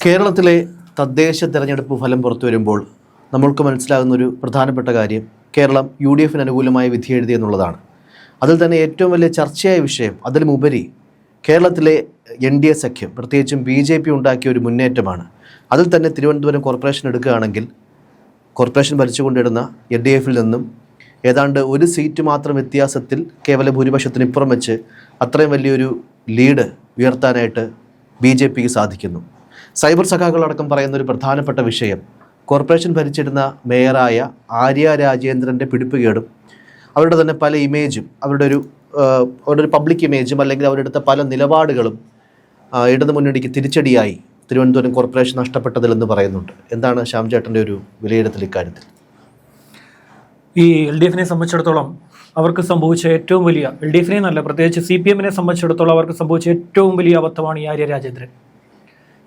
കേരളത്തിലെ തദ്ദേശ തെരഞ്ഞെടുപ്പ് ഫലം പുറത്തു വരുമ്പോൾ നമ്മൾക്ക് മനസ്സിലാകുന്ന ഒരു പ്രധാനപ്പെട്ട കാര്യം കേരളം UDF അനുകൂലമായ വിധി എഴുതി എന്നുള്ളതാണ്. അതിൽ തന്നെ ഏറ്റവും വലിയ ചർച്ചയായ വിഷയം അതിലുമുപരി കേരളത്തിലെ NDA സഖ്യം പ്രത്യേകിച്ചും BJP ഉണ്ടാക്കിയ ഒരു മുന്നേറ്റമാണ്. അതിൽ തന്നെ തിരുവനന്തപുരം കോർപ്പറേഷൻ എടുക്കുകയാണെങ്കിൽ കോർപ്പറേഷൻ ഭരിച്ചുകൊണ്ടിരുന്ന LDF നിന്നും ഏതാണ്ട് ഒരു സീറ്റ് മാത്രം വ്യത്യാസത്തിൽ കേവല ഭൂരിപക്ഷത്തിനിപ്പുറം വെച്ച് അത്രയും വലിയൊരു ലീഡ് ഉയർത്താനായിട്ട് BJPക്ക് സാധിക്കുന്നു. സൈബർ സഖാക്കളടക്കം പറയുന്ന ഒരു പ്രധാനപ്പെട്ട വിഷയം കോർപ്പറേഷൻ ഭരിച്ചിരുന്ന മേയറായ ആര്യ രാജേന്ദ്രൻ്റെ പിടിപ്പുകേടും അവരുടെ തന്നെ പല ഇമേജും അവരുടെ ഒരു പബ്ലിക് ഇമേജും അല്ലെങ്കിൽ അവരെടുത്ത പല നിലപാടുകളും ഇടതു മുന്നണിക്ക് തിരിച്ചടിയായി തിരുവനന്തപുരം കോർപ്പറേഷൻ നഷ്ടപ്പെട്ടതിലെന്ന് പറയുന്നുണ്ട്. എന്താണ് ശ്യാം ചേട്ടൻ്റെ ഒരു വിലയിരുത്തൽ ഇക്കാര്യത്തിൽ? ഈ LDFനെ സംബന്ധിച്ചിടത്തോളം അവർക്ക് സംഭവിച്ച ഏറ്റവും വലിയ LDFനെ എന്നല്ല, പ്രത്യേകിച്ച് CPMനെ സംബന്ധിച്ചിടത്തോളം അവർക്ക് സംഭവിച്ച ഏറ്റവും വലിയ അബദ്ധമാണ് ഈ ആര്യ രാജേന്ദ്രൻ.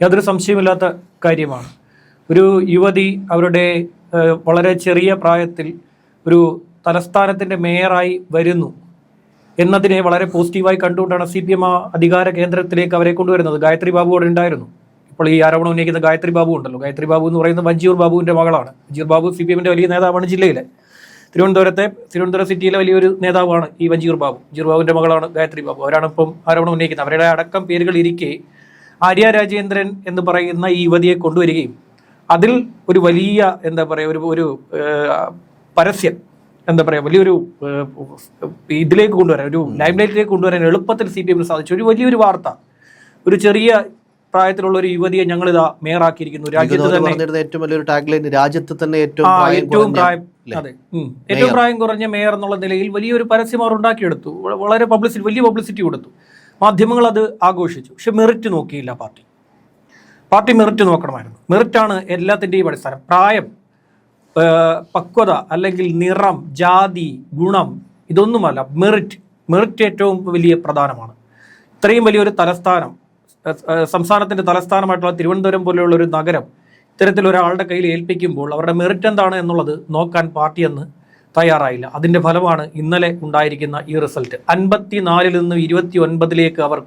യാതൊരു സംശയമില്ലാത്ത കാര്യമാണ്. ഒരു യുവതി അവരുടെ വളരെ ചെറിയ പ്രായത്തിൽ ഒരു തലസ്ഥാനത്തിൻ്റെ മേയറായി വരുന്നു എന്നതിനെ വളരെ പോസിറ്റീവായി കണ്ടുകൊണ്ടാണ് CPM അധികാര കേന്ദ്രത്തിലേക്ക് അവരെ കൊണ്ടുവരുന്നത്. ഗായത്രി ബാബു അവിടെ ഉണ്ടായിരുന്നു. ഇപ്പോൾ ഈ ആരോപണം ഉന്നയിക്കുന്ന ഗായത്രി ബാബു ഉണ്ടല്ലോ, ഗായത്രി ബാബു എന്ന് പറയുന്നത് വഞ്ചിയൂർ ബാബുവിൻ്റെ മകളാണ്. വഞ്ചിയൂർ ബാബു CPMൻ്റെ വലിയ നേതാവാണ് ജില്ലയിലെ. തിരുവനന്തപുരം സിറ്റിയിലെ വലിയൊരു നേതാവാണ് ഈ വഞ്ചിയൂർ ബാബു. വഞ്ചിയൂർ ബാബുവിൻ്റെ മകളാണ് ഗായത്രി ബാബു. അവരാണ് ഇപ്പം ആരോപണം ഉന്നയിക്കുന്നത്. അവരുടെ അടക്കം പേരുകൾ ഇരിക്കെ ആര്യ രാജേന്ദ്രൻ എന്ന് പറയുന്ന ഈ യുവതിയെ കൊണ്ടുവരികയും അതിൽ ഒരു വലിയ ഒരു പരസ്യം വലിയൊരു ഇതിലേക്ക് കൊണ്ടുവരാൻ, ഒരു ലൈം ലൈറ്റിലേക്ക് കൊണ്ടുവരാൻ എളുപ്പത്തിൽ CPM സാധിച്ചു. ഒരു വലിയൊരു വാർത്ത, ഒരു ചെറിയ പ്രായത്തിലുള്ള ഒരു യുവതിയെ ഞങ്ങളിതാ മേയറാക്കിയിരിക്കുന്നു. രാജ്യത്ത് തന്നെ ഏറ്റവും വലിയൊരു ടാഗ്ലൈൻ, രാജ്യത്ത് തന്നെ ഏറ്റവും പ്രായം കുറഞ്ഞ മേയർ എന്നുള്ള നിലയിൽ വലിയൊരു പരസ്യം അവർ ഉണ്ടാക്കിയെടുത്തു. വളരെ വലിയ പബ്ലിസിറ്റി കൊടുത്തു. മാധ്യമങ്ങൾ അത് ആഘോഷിച്ചു. പക്ഷെ മെറിറ്റ് നോക്കിയില്ല പാർട്ടി മെറിറ്റ് നോക്കണമായിരുന്നു. മെറിറ്റാണ് എല്ലാത്തിൻ്റെയും അടിസ്ഥാനം. പ്രായം, പക്വത അല്ലെങ്കിൽ നിറം, ജാതി, ഗുണം ഇതൊന്നുമല്ല. മെറിറ്റ് ഏറ്റവും വലിയ പ്രധാനമാണ്. ഇത്രയും വലിയൊരു തലസ്ഥാനം, സംസ്ഥാനത്തിൻ്റെ തലസ്ഥാനമായിട്ടുള്ള തിരുവനന്തപുരം പോലെയുള്ള ഒരു നഗരം ഇത്തരത്തിലൊരാളുടെ കയ്യിൽ ഏൽപ്പിക്കുമ്പോൾ അവരുടെ മെറിറ്റ് എന്താണ് എന്നുള്ളത് നോക്കാൻ പാർട്ടി അന്ന് തയ്യാറായില്ല. അതിൻ്റെ ഫലമാണ് ഇന്നലെ ഉണ്ടായിരിക്കുന്ന ഈ റിസൾട്ട്. 54-ൽ നിന്ന് 29-ലേക്ക് അവർ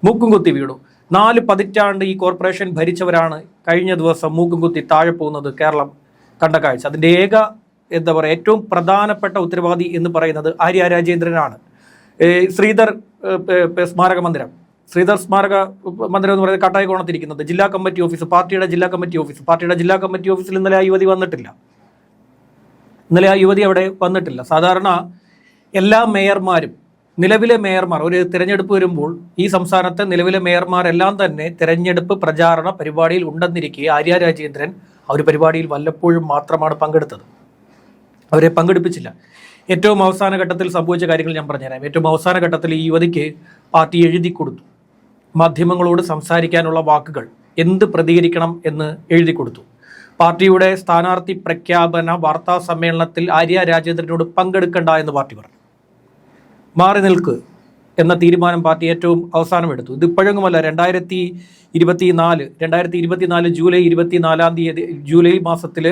മൂക്കും കുത്തി വീണു. 4 പതിറ്റാണ്ട് ഈ കോർപ്പറേഷൻ ഭരിച്ചവരാണ് കഴിഞ്ഞ ദിവസം മൂക്കും കുത്തി താഴെ പോകുന്നത് കേരളം കണ്ട കാഴ്ച. അതിൻ്റെ ഏറ്റവും പ്രധാനപ്പെട്ട ഉത്തരവാദി എന്ന് പറയുന്നത് ആര്യ രാജേന്ദ്രനാണ്. ശ്രീധർ സ്മാരക മന്ദിരം എന്ന് പറയുന്നത് കാട്ടായിക്കോണത്തിരിക്കുന്നത് ജില്ലാ കമ്മിറ്റി ഓഫീസ്, പാർട്ടിയുടെ ജില്ലാ കമ്മിറ്റി ഓഫീസിൽ ഇന്നലെ ആ യുവതി അവിടെ വന്നിട്ടില്ല. സാധാരണ എല്ലാ മേയർമാരും, നിലവിലെ മേയർമാർ, ഒരു തിരഞ്ഞെടുപ്പ് വരുമ്പോൾ ഈ സംസ്ഥാനത്തെ നിലവിലെ മേയർമാരെല്ലാം തന്നെ തിരഞ്ഞെടുപ്പ് പ്രചാരണ പരിപാടിയിൽ ഉണ്ടെന്നിരിക്കെ ആര്യ രാജേന്ദ്രൻ ആ ഒരു പരിപാടിയിൽ വല്ലപ്പോഴും മാത്രമാണ് പങ്കെടുത്തത്. അവരെ പങ്കെടുപ്പിച്ചില്ല. ഏറ്റവും അവസാന ഘട്ടത്തിൽ സംഭവിച്ച കാര്യങ്ങൾ ഞാൻ പറഞ്ഞുതരാം. ഏറ്റവും അവസാന ഘട്ടത്തിൽ ഈ യുവതിക്ക് പാർട്ടി എഴുതി കൊടുത്തു. മാധ്യമങ്ങളോട് സംസാരിക്കാനുള്ള വാക്കുകൾ, എന്ത് പ്രതികരിക്കണം എന്ന് എഴുതി കൊടുത്തു. പാർട്ടിയുടെ സ്ഥാനാർത്ഥി പ്രഖ്യാപന വാർത്താ സമ്മേളനത്തിൽ ആര്യ രാജേന്ദ്രനോട് പങ്കെടുക്കണ്ട എന്ന് പാർട്ടി പറഞ്ഞു. മാറി നിൽക്ക് എന്ന തീരുമാനം പാർട്ടി ഏറ്റവും അവസാനം എടുത്തു. ഇതിപ്പോഴൊന്നുമല്ല, 2024 ജൂലൈ 24 ജൂലൈ മാസത്തിൽ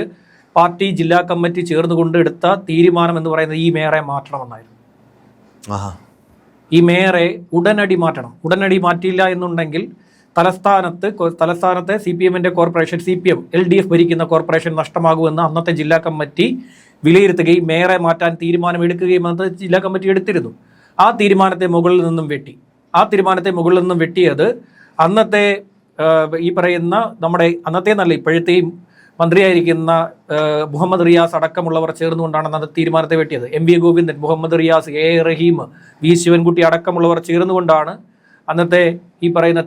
പാർട്ടി ജില്ലാ കമ്മിറ്റി ചേർന്നുകൊണ്ട് എടുത്ത തീരുമാനം എന്ന് പറയുന്നത് ഈ മേയറെ മാറ്റണമെന്നായിരുന്നു. ഈ മേയറെ ഉടനടി മാറ്റണം. ഉടനടി മാറ്റിയില്ല എന്നുണ്ടെങ്കിൽ തലസ്ഥാനത്തെ CPMൻ്റെ കോർപ്പറേഷൻ, LDF ഭരിക്കുന്ന കോർപ്പറേഷൻ നഷ്ടമാകുമെന്ന് അന്നത്തെ ജില്ലാ കമ്മിറ്റി വിലയിരുത്തുകയും മേയറെ മാറ്റാൻ തീരുമാനമെടുക്കുകയും അന്നത്തെ ജില്ലാ കമ്മിറ്റി എടുത്തിരുന്നു. ആ തീരുമാനത്തെ മുകളിൽ നിന്നും വെട്ടിയത് അന്നത്തെ ഈ പറയുന്ന നമ്മുടെ ഇപ്പോഴത്തെയും മന്ത്രിയായിരിക്കുന്ന മുഹമ്മദ് റിയാസ് അടക്കമുള്ളവർ ചേർന്നുകൊണ്ടാണ് അന്നത്തെ തീരുമാനത്തെ വെട്ടിയത്. MV Govindan, Muhammad Riyas, A Rahim, V Sivankutty അടക്കമുള്ളവർ ചേർന്നുകൊണ്ടാണ് അന്നത്തെ ഈ പറയുന്ന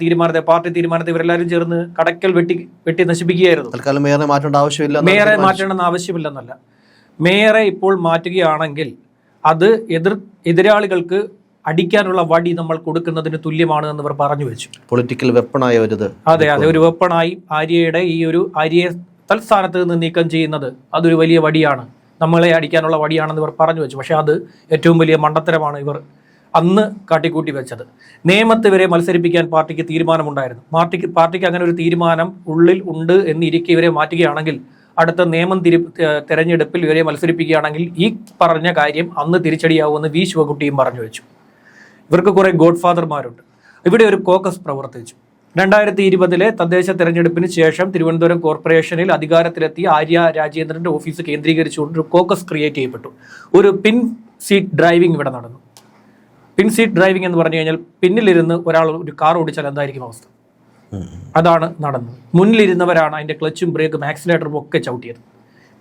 പാർട്ടി തീരുമാനത്തെ ഇവരെല്ലാവരും ചേർന്ന് കടക്കൽ വെട്ടി നശിപ്പിക്കുകയായിരുന്നു. മേയറെ മാറ്റേണ്ടെന്ന് ആവശ്യമില്ലെന്നല്ല, മേയറെ ഇപ്പോൾ മാറ്റുകയാണെങ്കിൽ അത് എതിരാളികൾക്ക് അടിക്കാനുള്ള വടി നമ്മൾ കൊടുക്കുന്നതിന് തുല്യമാണ് എന്ന് ഇവർ പറഞ്ഞു വെച്ചു. പൊളിറ്റിക്കൽ വെപ്പണായ അതെ, ഒരു വെപ്പണായി ആര്യയെ തൽസ്ഥാനത്ത് നിന്ന് നീക്കം ചെയ്യുന്നത് അതൊരു വലിയ വടിയാണ്, നമ്മളെ അടിക്കാനുള്ള വടിയാണെന്ന് ഇവർ പറഞ്ഞു വെച്ചു. പക്ഷെ അത് ഏറ്റവും വലിയ മണ്ടത്തരമാണ് ഇവർ അന്ന് കാട്ടിക്കൂട്ടി വെച്ചത്. നിയമത്തെ ഇവരെ മത്സരിപ്പിക്കാൻ പാർട്ടിക്ക് തീരുമാനമുണ്ടായിരുന്നു. പാർട്ടിക്ക് അങ്ങനെ ഒരു തീരുമാനം ഉള്ളിൽ ഉണ്ട് എന്നിരിക്കെ ഇവരെ മാറ്റുകയാണെങ്കിൽ അടുത്ത തെരഞ്ഞെടുപ്പിൽ ഇവരെ മത്സരിപ്പിക്കുകയാണെങ്കിൽ ഈ പറഞ്ഞ കാര്യം അന്ന് തിരിച്ചടിയാവുമെന്ന് V ശിവൻകുട്ടിയും പറഞ്ഞു വെച്ചു. ഇവർക്ക് കുറേ ഗോഡ് ഫാദർമാരുണ്ട്. ഇവിടെ ഒരു കോക്കസ് പ്രവർത്തിച്ചു. 2020 തദ്ദേശ തെരഞ്ഞെടുപ്പിന് ശേഷം തിരുവനന്തപുരം കോർപ്പറേഷനിൽ അധികാരത്തിലെത്തിയ ആര്യ രാജേന്ദ്രന്റെ ഓഫീസ് കേന്ദ്രീകരിച്ചുകൊണ്ട് ഒരു കോക്കസ് ക്രിയേറ്റ് ചെയ്യപ്പെട്ടു. ഒരു പിൻ സീറ്റ് ഡ്രൈവിംഗ് ഇവിടെ നടന്നു. പിൻ സീറ്റ് ഡ്രൈവിംഗ് എന്ന് പറഞ്ഞു കഴിഞ്ഞാൽ പിന്നിലിരുന്ന് ഒരാൾ ഒരു കാർ ഓടിച്ചാൽ എന്തായിരിക്കും അവസ്ഥ? അതാണ് നടന്നത്. മുന്നിലിരുന്നവരാണ് അതിൻ്റെ ക്ലച്ചും ബ്രേക്കും ആക്സിലേറ്ററും ഒക്കെ ചവിട്ടിയത്.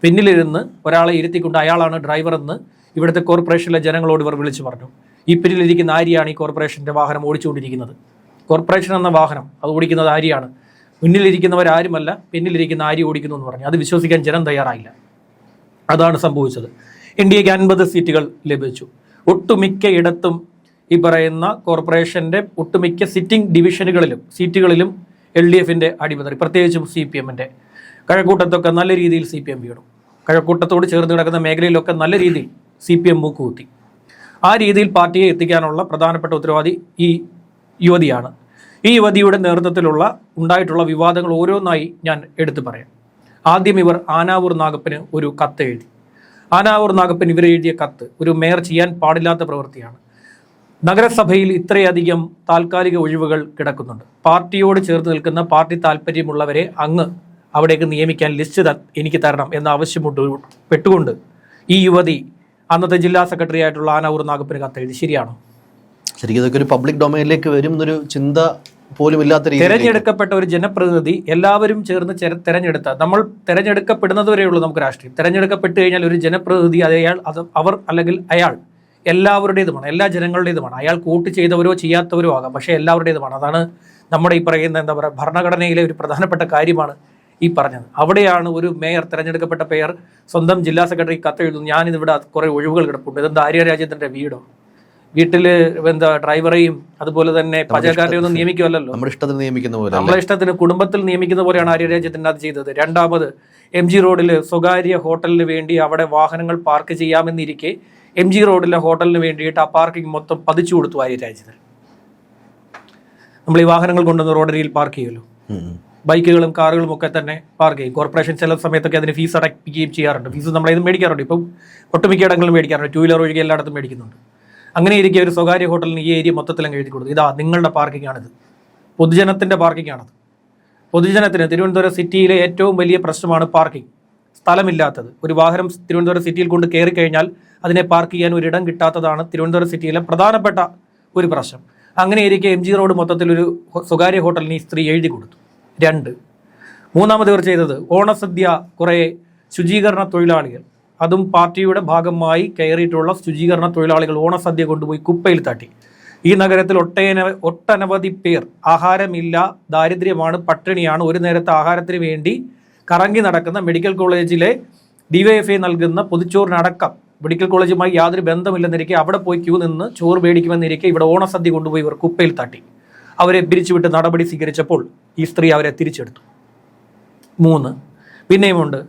പിന്നിലിരുന്ന് ഒരാളെ ഇരുത്തിക്കൊണ്ട് അയാളാണ് ഡ്രൈവർ എന്ന് ഇവിടുത്തെ കോർപ്പറേഷനിലെ ജനങ്ങളോട് ഇവർ വിളിച്ചു പറഞ്ഞു. ഈ പിന്നിലിരിക്കുന്ന ആര്യാണ് ഈ കോർപ്പറേഷൻ്റെ വാഹനം ഓടിച്ചുകൊണ്ടിരിക്കുന്നത്. കോർപ്പറേഷൻ എന്ന വാഹനം അത് ഓടിക്കുന്നത് ആര്യാണ്. മുന്നിലിരിക്കുന്നവരാരുമല്ല, പിന്നിലിരിക്കുന്ന ആര്യ ഓടിക്കുന്നു എന്ന് പറഞ്ഞു. അത് വിശ്വസിക്കാൻ ജനം തയ്യാറായില്ല. അതാണ് സംഭവിച്ചത്. NDAക്ക് 50 സീറ്റുകൾ ലഭിച്ചു. ഒട്ടുമിക്ക ഇടത്തും ഈ പറയുന്ന കോർപ്പറേഷൻ്റെ ഒട്ടുമിക്ക സിറ്റിംഗ് ഡിവിഷനുകളിലും സീറ്റുകളിലും LDFന്റെ അടിമതി, പ്രത്യേകിച്ചും CPMന്റെ. കഴക്കൂട്ടത്തൊക്കെ നല്ല രീതിയിൽ CPM വീണു. കഴക്കൂട്ടത്തോട് ചേർന്ന് കിടക്കുന്ന മേഖലയിലൊക്കെ നല്ല രീതിയിൽ CPM മൂക്കുകുത്തി. ആ രീതിയിൽ പാർട്ടിയെ എത്തിക്കാനുള്ള പ്രധാനപ്പെട്ട ഉത്തരവാദി ഈ യുവതിയാണ്. ഈ യുവതിയുടെ നേതൃത്വത്തിലുള്ള ഉണ്ടായിട്ടുള്ള വിവാദങ്ങൾ ഓരോന്നായി ഞാൻ എടുത്തു പറയാം. ആദ്യം ഇവർ ആനാവൂർ നാഗപ്പന് ഒരു കത്ത് എഴുതി. ആനാവൂർ നാഗപ്പൻ ഇവർ എഴുതിയ കത്ത് ഒരു മേയർ ചെയ്യാൻ പാടില്ലാത്ത പ്രവൃത്തിയാണ്. നഗരസഭയിൽ ഇത്രയധികം താൽക്കാലിക ഒഴിവുകൾ കിടക്കുന്നുണ്ട്. പാർട്ടിയോട് ചേർന്ന് നിൽക്കുന്ന പാർട്ടി താല്പര്യമുള്ളവരെ അങ്ങ് അവിടേക്ക് നിയമിക്കാൻ ലിസ്റ്റ് എനിക്ക് തരണം എന്ന ആവശ്യപ്പെട്ടുകൊണ്ട് ഈ യുവതി അന്നത്തെ ജില്ലാ സെക്രട്ടറി ആയിട്ടുള്ള ആനാവൂർ നാഗപ്പന് കത്തെഴുതി. ശരിയാണോ? ശരിക്കും ഇതൊക്കെ ഒരു പബ്ലിക് ഡൊമൈനിലേക്ക് വരും എന്നൊരു ചിന്ത പോലും ഇല്ലാത്ത രീതിയിൽ തെരഞ്ഞെടുക്കപ്പെട്ട ഒരു ജനപ്രതിനിധി എല്ലാവരും ചേർന്ന് തെരഞ്ഞെടുത്ത, നമ്മൾ തെരഞ്ഞെടുക്കപ്പെടുന്നത് വരെയുള്ളൂ നമുക്ക് രാഷ്ട്രീയം. തെരഞ്ഞെടുക്കപ്പെട്ട് കഴിഞ്ഞാൽ ഒരു ജനപ്രതിനിധി അവർ അല്ലെങ്കിൽ അയാൾ എല്ലാവരുടേതുമാണ്, എല്ലാ ജനങ്ങളുടേതുമാണ്. അയാൾ വോട്ട് ചെയ്തവരോ ചെയ്യാത്തവരോ ആകാം, പക്ഷേ എല്ലാവരുടേതുമാണ്. അതാണ് നമ്മുടെ ഈ പറയുന്ന എന്താ പറയുക ഭരണഘടനയിലെ ഒരു പ്രധാനപ്പെട്ട കാര്യമാണ് ഈ പറഞ്ഞത്. അവിടെയാണ് ഒരു മേയർ, തെരഞ്ഞെടുക്കപ്പെട്ട മേയർ സ്വന്തം ജില്ലാ സെക്രട്ടറി കത്തെഴുതുന്നു, ഞാനിതിവിടെ കുറേ ഒഴിവുകൾ കിടപ്പുണ്ട്. ഇതെന്താ ആര്യ രാജേന്ദ്രൻ്റെ വീടോ? വീട്ടിൽ എന്താ ഡ്രൈവറെയും അതുപോലെ തന്നെ പാചകക്കാരെയും ഒന്നും നിയമിക്കുമല്ലോ, നമ്മുടെ ഇഷ്ടത്തിന് നിയമിക്കുന്ന പോലെ, നമ്മളെ ഇഷ്ടത്തിന് കുടുംബത്തിൽ നിയമിക്കുന്ന പോലെയാണ് ആര്യ രാജേന്ദ്രൻ അത് ചെയ്തത്. രണ്ടാമത് MG റോഡിൽ സ്വകാര്യ ഹോട്ടലിന് വേണ്ടി അവിടെ വാഹനങ്ങൾ പാർക്ക് ചെയ്യാമെന്നിരിക്കെ MG റോഡിലെ ഹോട്ടലിന് വേണ്ടിയിട്ട് ആ പാർക്കിംഗ് മൊത്തം പതിച്ചു കൊടുത്തു ആര്യ രാജേന്ദ്രൻ. നമ്മൾ ഈ വാഹനങ്ങൾ കൊണ്ടുവന്ന് റോഡരിയിൽ പാർക്ക് ചെയ്യുമല്ലോ, ബൈക്കുകളും കാറുകളും ഒക്കെ തന്നെ പാർക്ക് ചെയ്യും. കോർപ്പറേഷൻ ചില സമയത്തൊക്കെ അതിന് ഫീസ് അടയ്ക്കുകയും ചെയ്യാറുണ്ട്. ഫീസ് നമ്മളത് മേടിക്കാറുണ്ട്. ഇപ്പം ഒട്ടുമിക്ക ഇടങ്ങളിലും മേടിക്കാറുണ്ട്. 2 വീലർ ഒഴികെ എല്ലായിടത്തും മേടിക്കുന്നുണ്ട്. അങ്ങനെ ഇരിക്കുക ഒരു സ്വകാര്യ ഹോട്ടലിന് ഈ ഏരിയ മൊത്തത്തിലും എഴുതി കൊടുത്തു, ഇതാ നിങ്ങളുടെ പാർക്കിംഗ് ആണിത്, പൊതുജനത്തിൻ്റെ പാർക്കിംഗ് ആണത്. പൊതുജനത്തിന് തിരുവനന്തപുരം സിറ്റിയിലെ ഏറ്റവും വലിയ പ്രശ്നമാണ് പാർക്കിംഗ്, സ്ഥലമില്ലാത്തത്. ഒരു വാഹനം തിരുവനന്തപുരം സിറ്റിയിൽ കൊണ്ട് കയറി കഴിഞ്ഞാൽ അതിനെ പാർക്ക് ചെയ്യാൻ ഒരിടം കിട്ടാത്തതാണ് തിരുവനന്തപുരം സിറ്റിയിലെ പ്രധാനപ്പെട്ട ഒരു പ്രശ്നം. അങ്ങനെ ഇരിക്കെ MG റോഡ് മൊത്തത്തിലൊരു സ്വകാര്യ ഹോട്ടലിന് ഈ സ്ത്രീ എഴുതി കൊടുത്തു. 2. മൂന്നാമത് ഇവർ ചെയ്തത് ഓണസദ്യ കുറേ ശുചീകരണ തൊഴിലാളികൾ, അതും പാർട്ടിയുടെ ഭാഗമായി കയറിയിട്ടുള്ള ശുചീകരണ തൊഴിലാളികൾ ഓണസദ്യ കൊണ്ടുപോയി കുപ്പയിൽ തട്ടി. ഈ നഗരത്തിൽ ഒട്ടനവധി പേർ ആഹാരമില്ല, ദാരിദ്ര്യമാണ്, പട്ടിണിയാണ്. ഒരു നേരത്തെ ആഹാരത്തിന് വേണ്ടി കറങ്ങി നടക്കുന്ന മെഡിക്കൽ കോളേജിലെ DYFI നൽകുന്ന പൊതിച്ചോറിനടക്കം മെഡിക്കൽ കോളേജുമായി യാതൊരു ബന്ധമില്ലെന്നിരിക്കെ അവിടെ പോയി ക്യൂ നിന്ന് ചോറ് മേടിക്കുമെന്നിരിക്കെ ഇവിടെ ഓണസദ്യ കൊണ്ടുപോയി ഇവർ കുപ്പയിൽ തട്ടി. അവരെ പിരിച്ചുവിട്ട് നടപടി സ്വീകരിച്ചപ്പോൾ ഈ സ്ത്രീ അവരെ തിരിച്ചെടുത്തു. 3. പിന്നെയുമുണ്ട്.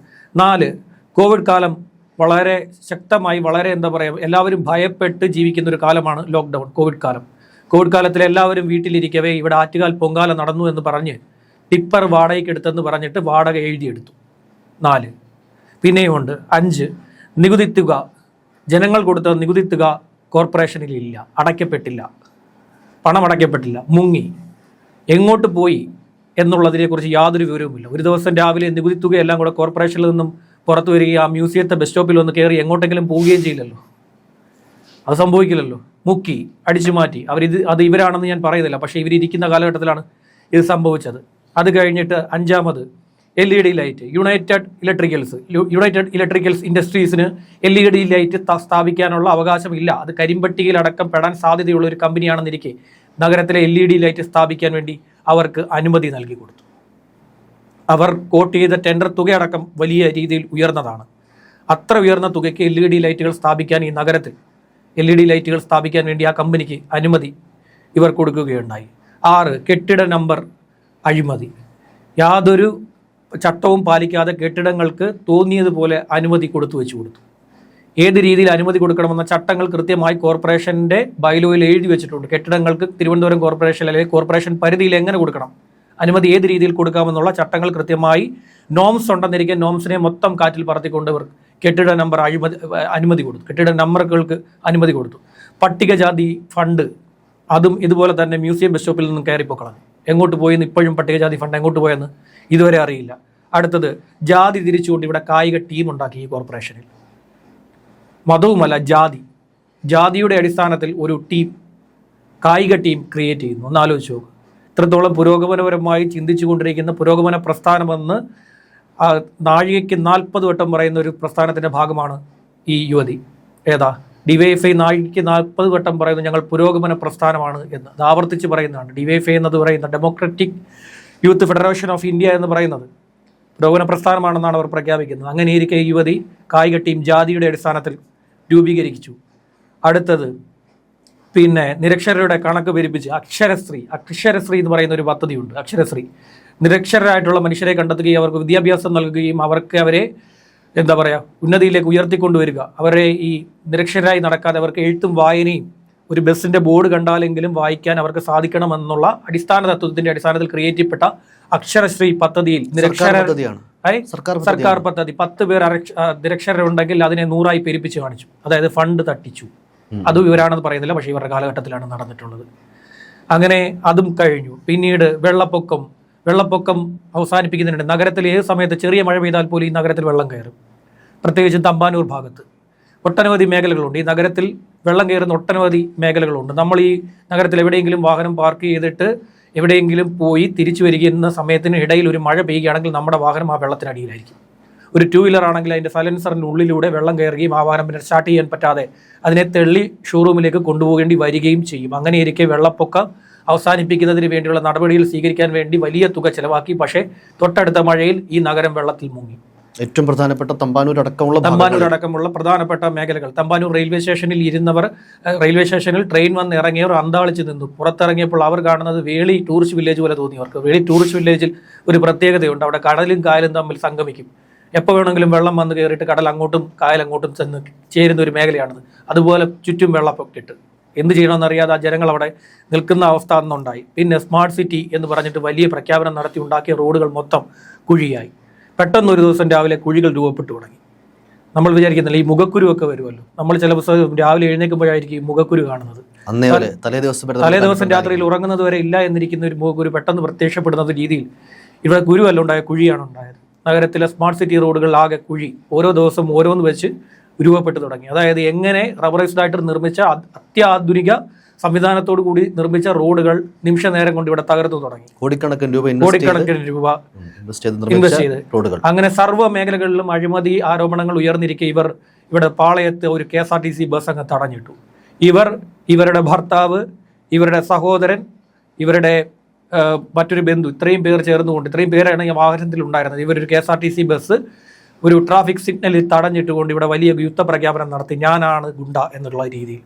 4. കോവിഡ് കാലം വളരെ ശക്തമായി, വളരെ എന്താ പറയുക, എല്ലാവരും ഭയപ്പെട്ട് ജീവിക്കുന്ന ഒരു കാലമാണ് ലോക്ക്ഡൗൺ, കോവിഡ് കാലം. കോവിഡ് കാലത്തിൽ എല്ലാവരും വീട്ടിലിരിക്കവേ ഇവിടെ ആറ്റുകാൽ പൊങ്കാല നടന്നു എന്ന് പറഞ്ഞ് ടിപ്പർ വാടകയ്ക്ക് എടുത്തെന്ന് പറഞ്ഞിട്ട് വാടക എഴുതിയെടുത്തു. 4. പിന്നെയുമുണ്ട്. 5. നികുതി തുക, ജനങ്ങൾ കൊടുത്ത നികുതി തുക കോർപ്പറേഷനിൽ ഇല്ല, അടയ്ക്കപ്പെട്ടില്ല, പണം അടയ്ക്കപ്പെട്ടില്ല, മുങ്ങി. എങ്ങോട്ട് പോയി എന്നുള്ളതിനെക്കുറിച്ച് യാതൊരു വിവരവുമില്ല. ഒരു ദിവസം രാവിലെ നികുതി തുകയെല്ലാം കൂടെ കോർപ്പറേഷനിൽ നിന്നും പുറത്തു വരികയും ആ മ്യൂസിയത്തെ ബസ് സ്റ്റോപ്പിൽ ഒന്ന് കയറി എങ്ങോട്ടെങ്കിലും പോവുകയും ചെയ്യില്ലല്ലോ, അത് സംഭവിക്കില്ലല്ലോ. മുക്കി അടിച്ചു മാറ്റി. അത് ഇവരാണെന്ന് ഞാൻ പറയുന്നില്ല, പക്ഷേ ഇവരിയ്ക്കുന്ന കാലഘട്ടത്തിലാണ് ഇത് സംഭവിച്ചത്. അത് കഴിഞ്ഞിട്ട് 5ാമത് LED ലൈറ്റ്. യുണൈറ്റഡ് ഇലക്ട്രിക്കൽസ് ഇൻഡസ്ട്രീസിന് LED ലൈറ്റ് സ്ഥാപിക്കാനുള്ള അവകാശമില്ല. അത് കരിമ്പട്ടികയിലടക്കം പെടാൻ സാധ്യതയുള്ള ഒരു കമ്പനിയാണെന്നിരിക്കെ നഗരത്തിലെ LED ലൈറ്റ് സ്ഥാപിക്കാൻ വേണ്ടി അവർക്ക് അനുമതി നൽകി കൊടുത്തു. അവർ കോട്ട് ചെയ്ത ടെൻഡർ തുകയടക്കം വലിയ രീതിയിൽ ഉയർന്നതാണ്. അത്ര ഉയർന്ന തുകയ്ക്ക് LED ലൈറ്റുകൾ സ്ഥാപിക്കാൻ ഈ നഗരത്തിൽ LED ലൈറ്റുകൾ സ്ഥാപിക്കാൻ വേണ്ടി ആ കമ്പനിക്ക് അനുമതി ഇവർ കൊടുക്കുകയുണ്ടായി. 6. കെട്ടിട നമ്പർ അഴിമതി. യാതൊരു ചട്ടവും പാലിക്കാതെ കെട്ടിടങ്ങൾക്ക് തോന്നിയതുപോലെ അനുമതി കൊടുത്തു കൊടുത്തു. ഏത് രീതിയിൽ അനുമതി കൊടുക്കണമെന്ന ചട്ടങ്ങൾ കൃത്യമായി കോർപ്പറേഷൻ്റെ ബൈലോയിൽ എഴുതി വെച്ചിട്ടുണ്ട്. കെട്ടിടങ്ങൾക്ക് തിരുവനന്തപുരം കോർപ്പറേഷൻ അല്ലെങ്കിൽ കോർപ്പറേഷൻ പരിധിയിൽ എങ്ങനെ കൊടുക്കണം, അനുമതി ഏത് രീതിയിൽ കൊടുക്കാമെന്നുള്ള ചട്ടങ്ങൾ കൃത്യമായി നോംസ് ഉണ്ടെന്നിരിക്കെ നോംസിനെ മൊത്തം കാറ്റിൽ പറത്തിക്കൊണ്ട് ഇവർ കെട്ടിട നമ്പർ അനുമതി കൊടുത്തു, കെട്ടിട നമ്പറുകൾക്ക് അനുമതി കൊടുത്തു. പട്ടികജാതി ഫണ്ട് അതും ഇതുപോലെ തന്നെ മ്യൂസിയം ബസ് സ്റ്റോപ്പിൽ നിന്നും കയറിപ്പോക്കളഞ്ഞു. എങ്ങോട്ട് പോയെന്ന് ഇപ്പോഴും പട്ടികജാതി ഫണ്ട് എങ്ങോട്ട് പോയെന്ന് ഇതുവരെ അറിയില്ല. അടുത്തത് ജാതി തിരിച്ചുകൊണ്ട് ഇവിടെ കായിക ടീം ഉണ്ടാക്കി ഈ കോർപ്പറേഷനിൽ. മതവുമല്ല, ജാതിയുടെ അടിസ്ഥാനത്തിൽ ഒരു ടീം, കായിക ടീം ക്രിയേറ്റ് ചെയ്യുന്നു. ഒന്ന് ആലോചിച്ച് നോക്കുക. ഇത്രത്തോളം പുരോഗമനപരമായി ചിന്തിച്ചുകൊണ്ടിരിക്കുന്ന പുരോഗമന പ്രസ്ഥാനമെന്ന് നാഴികയ്ക്ക് 40 വട്ടം പറയുന്ന ഒരു പ്രസ്ഥാനത്തിൻ്റെ ഭാഗമാണ് ഈ യുവതി. ഏതാ? ഡിവൈഎഫ്ഐ നാഴികയ്ക്ക് 40 വട്ടം പറയുന്നു ഞങ്ങൾ പുരോഗമന പ്രസ്ഥാനമാണ് എന്ന്. അത് ആവർത്തിച്ച് പറയുന്നതാണ്. ഡിവൈഎഫ്ഐ എന്നത് പറയുന്ന democratic youth federation of India എന്ന് പറയുന്നത് പുരോഗമന പ്രസ്ഥാനമാണെന്നാണ് അവർ പ്രഖ്യാപിക്കുന്നത്. അങ്ങനെ ഇരിക്കെ ഈ യുവതി കായിക ടീം ജാതിയുടെ അടിസ്ഥാനത്തിൽ രൂപീകരിച്ചു. അടുത്തത് പിന്നെ നിരക്ഷരരുടെ കണക്ക് പെരുപ്പിച്ച് അക്ഷരശ്രീ എന്ന് പറയുന്ന ഒരു പദ്ധതിയുണ്ട്. അക്ഷരശ്രീ നിരക്ഷരരായിട്ടുള്ള മനുഷ്യരെ കണ്ടെത്തുകയും അവർക്ക് വിദ്യാഭ്യാസം നൽകുകയും അവരെ എന്താ പറയുക ഉന്നതിയിലേക്ക് ഉയർത്തിക്കൊണ്ടുവരിക. അവരെ ഈ നിരക്ഷരരായി നടക്കാതെ അവർക്ക് എഴുത്തും വായനയും ഒരു ബസ്സിൻ്റെ ബോർഡ് കണ്ടാലെങ്കിലും വായിക്കാൻ അവർക്ക് സാധിക്കണമെന്നുള്ള അടിസ്ഥാന തത്വത്തിൻ്റെ അടിസ്ഥാനത്തിൽ ക്രിയേറ്റ് ചെയ്യപ്പെട്ട അക്ഷരശ്രീ പദ്ധതിയിൽ സർക്കാർ പദ്ധതി 10 പേർ നിരക്ഷരരുണ്ടെങ്കിൽ അതിനെ 100ആയി പെരുപ്പിച്ച് കാണിച്ചു. അതായത് ഫണ്ട് തട്ടിച്ചു. അതും ഇവരാണെന്ന് പറയുന്നില്ല, പക്ഷേ ഇവരുടെ കാലഘട്ടത്തിലാണ് നടന്നിട്ടുള്ളത്. അങ്ങനെ അതും കഴിഞ്ഞു. പിന്നീട് വെള്ളപ്പൊക്കം അവസാനിപ്പിക്കുന്നുണ്ട്. നഗരത്തിൽ ഏത് സമയത്ത് ചെറിയ മഴ പെയ്താൽ പോലും ഈ നഗരത്തിൽ വെള്ളം കയറും. പ്രത്യേകിച്ചും തമ്പാനൂർ ഭാഗത്ത് ഒട്ടനവധി മേഖലകളുണ്ട്. ഈ നഗരത്തിൽ വെള്ളം കയറുന്ന ഒട്ടനവധി മേഖലകളുണ്ട്. നമ്മൾ ഈ നഗരത്തിൽ എവിടെയെങ്കിലും വാഹനം പാർക്ക് ചെയ്തിട്ട് എവിടെയെങ്കിലും പോയി തിരിച്ചു വരികയെന്ന സമയത്തിന് ഇടയിൽ ഒരു മഴ പെയ്യുകയാണെങ്കിൽ നമ്മുടെ വാഹനം ആ വെള്ളത്തിനടിയിലായിരിക്കും. ഒരു 2 വീലർ ആണെങ്കിൽ അതിൻ്റെ സൈലൻസറിൻ്റെ ഉള്ളിലൂടെ വെള്ളം കയറുകയും ആ വാഹനം പിന്നെ സ്റ്റാർട്ട് ചെയ്യാൻ പറ്റാതെ അതിനെ തെള്ളി ഷോറൂമിലേക്ക് കൊണ്ടുപോകേണ്ടി വരികയും ചെയ്യും. അങ്ങനെ ഇരിക്കെ വെള്ളപ്പൊക്കം അവസാനിപ്പിക്കുന്നതിന് വേണ്ടിയുള്ള നടപടികൾ സ്വീകരിക്കാൻ വേണ്ടി വലിയ തുക ചെലവാക്കി. പക്ഷേ തൊട്ടടുത്ത മഴയിൽ ഈ നഗരം വെള്ളത്തിൽ മുങ്ങി. ഏറ്റവും പ്രധാനപ്പെട്ട തമ്പാനൂർ അടക്കമുള്ള പ്രധാനപ്പെട്ട മേഖലകൾ. തമ്പാനൂർ റെയിൽവേ സ്റ്റേഷനിൽ ഇരുന്നവർ, റെയിൽവേ സ്റ്റേഷനിൽ ട്രെയിൻ വന്ന് ഇറങ്ങിയവർ അന്താളിച്ച് നിന്നു. പുറത്തിറങ്ങിയപ്പോൾ അവർ കാണുന്നത് വേളി ടൂറിസ്റ്റ് വില്ലേജ് പോലെ തോന്നി അവർക്ക്. വേളി ടൂറിസ്റ്റ് വില്ലേജിൽ ഒരു പ്രത്യേകതയുണ്ട്. അവിടെ കടലും കായലും തമ്മിൽ സംഗമിക്കും. എപ്പോൾ വേണമെങ്കിലും വെള്ളം വന്ന് കയറിയിട്ട് കടൽ അങ്ങോട്ടും കായൽ അങ്ങോട്ടും ചെന്ന് ചേരുന്ന ഒരു മേഖലയാണിത്. അതുപോലെ ചുറ്റും വെള്ളപ്പൊക്കിട്ട് എന്ത് ചെയ്യണമെന്നറിയാതെ ആ ജനങ്ങൾ അവിടെ നിൽക്കുന്ന അവസ്ഥ അന്നുണ്ടായി. പിന്നെ സ്മാർട്ട് സിറ്റി എന്ന് പറഞ്ഞിട്ട് വലിയ പ്രഖ്യാപനം നടത്തി ഉണ്ടാക്കിയ റോഡുകൾ മൊത്തം കുഴിയായി. പെട്ടെന്ന് ഒരു ദിവസം രാവിലെ കുഴികൾ രൂപപ്പെട്ടു തുടങ്ങി. നമ്മൾ വിചാരിക്കുന്നില്ല ഈ മുഖക്കുരുവൊക്കെ വരുമല്ലോ. നമ്മൾ ചില ദിവസം രാവിലെ എഴുന്നേൽക്കുമ്പോഴായിരിക്കും ഈ മുഖക്കുരു കാണുന്നത്. തലേദിവസം രാത്രിയിൽ ഉറങ്ങുന്നത് വരെ ഇല്ല എന്നിരിക്കുന്ന ഒരു മുഖക്കുരു പെട്ടെന്ന് പ്രത്യക്ഷപ്പെടുന്ന രീതിയിൽ ഇവിടെ കുരുവല്ല ഉണ്ടായ, കുഴിയാണ് ഉണ്ടായത്. നഗരത്തിലെ സ്മാർട്ട് സിറ്റി റോഡുകൾ ആകെ കുഴി. ഓരോ ദിവസം ഓരോന്ന് വെച്ച് രൂപപ്പെട്ടു തുടങ്ങി. അതായത് എങ്ങനെ റബ്ബറൈസ്ഡ് ആയിട്ട് നിർമ്മിച്ച അത്യാധുനിക സംവിധാനത്തോടു കൂടി നിർമ്മിച്ച റോഡുകൾ നിമിഷ നേരം കൊണ്ട് ഇവിടെ തകർത്തു തുടങ്ങി. കോടിക്കണക്കിന് രൂപ ഇൻവെസ്റ്റ് ചെയ്ത് റോഡുകൾ. അങ്ങനെ സർവ്വ മേഖലകളിലും അഴിമതി ആരോപണങ്ങൾ ഉയർന്നിരിക്കെ ഇവിടെ പാളയത്ത് ഒരു KSRTC ബസ് അങ്ങ് തടഞ്ഞിട്ടു. ഇവരുടെ ഭർത്താവ്, ഇവരുടെ സഹോദരൻ, ഇവരുടെ മറ്റൊരു ബന്ധു, ഇത്രയും പേർ ചേർന്നുകൊണ്ട്, ഇത്രയും പേരാണ് ഈ വാഹനത്തിൽ ഉണ്ടായിരുന്നത്. ഇവരൊരു KSRTC ബസ് ഒരു ട്രാഫിക് സിഗ്നലിൽ തടഞ്ഞിട്ടുകൊണ്ട് ഇവിടെ വലിയ യുദ്ധപ്രഖ്യാപനം നടത്തി. ഞാനാണ് ഗുണ്ട എന്നുള്ള രീതിയിൽ.